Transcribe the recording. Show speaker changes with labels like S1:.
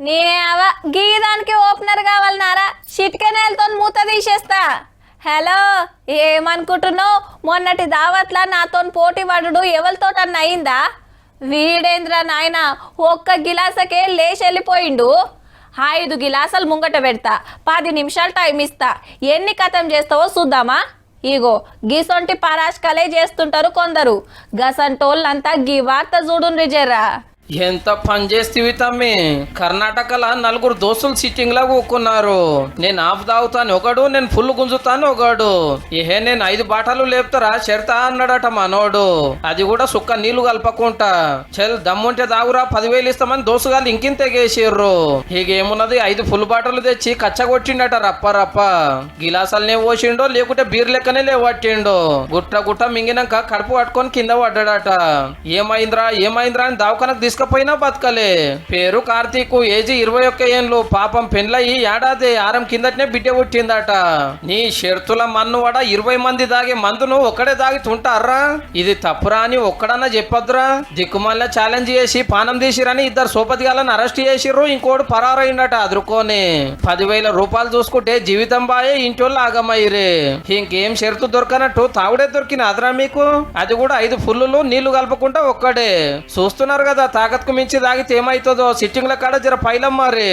S1: నీ అవ గీదానికి ఓపెనర్ కావాలన్నారా చిటికెనేలతో మూత తీసేస్తా. హలో, ఏమనుకుంటున్నావు? మొన్నటి దావత్లా నాతో పోటీ పడుడు ఎవరితోటన్నా అయిందా? వీడేంద్ర నాయన ఒక్క గిలాసకే లేచి వెళ్ళిపోయిండు. 5 గిలాసాలు ముంగట పెడతా, 10 నిమిషాలు టైం ఇస్తా, ఎన్ని కథం చేస్తావో చూద్దామా? ఇగో గీసొంటి పరాష్కలే చేస్తుంటారు కొందరు. గసంటోళ్ళంతా గీ వార్త చూడుండ్రి జర్రా.
S2: ఎంత పని చేస్తేవి తమ్మి. కర్ణాటకలో 4 దోస్తులు సిట్టింగ్ లా కూకున్నారు. నేను ఆఫ్ తాగుతాను ఒకడు, నేను ఫుల్ గుంజుతాను ఒకడు. ఏహే నేను 5 బాటలు లేపుతారా చెడతా అన్నాడట మనోడు. అది కూడా సుక్క నీళ్లు కలపకుంటా. చెల్ దమ్ముంటే దాగురా 10,000 ఇస్తామని దోసుగాలు ఇంకింత తెగేసిర్రు. ఏమున్నది 5 ఫుల్ బాటలు తెచ్చి కచ్చగొట్టిండట రప్ప రప్ప. గిలాసాలనే పోసిండో లేకుంటే బీర్ లెక్కనే లేవట్టిండో. గుట్ట మింగినాక కడుపు పట్టుకొని కింద పడ్డాడట. ఏమైంద్రా అని దావకానకు తీసుకపోయినా బతకలే. పేరు కార్తీక్, ఏజీ 21 ఏళ్ళు. పాపం పెండ్లయి ఏడాది 6 కిందటనే బిడ్డ పుట్టిందట. నీ షెర్తుల మన్నువాడ 20 మంది దాగే మందును ఒక్కడే దాగితుంటారా? ఇది తప్పురా అని ఒక్కడన్నా చెప్పొద్దురా. దిక్కుమల్ల ఛాలెంజ్ చేసి పానం తీసిరని 2 సోపతిగాలను అరెస్ట్ చేసిర్రు. ఇంకోటి పరారైందట అదురుకొని. 10,000 రూపాయలు చూసుకుంటే జీవితం బాయే ఇంటోళ్ళు ఆగమయ్యరే. ఇంకేం షెర్తు దొరకనట్టు తాగుడే దొరికిన అదరా మీకు. అది కూడా 5 ఫుల్లులు నీళ్లు కలపకుండా ఒక్కడే. చూస్తున్నారు కదా, తాకత్కు మించి తాగితే ఏమైతుందో. సిట్టింగ్ల కాడ జర పైలం మరి.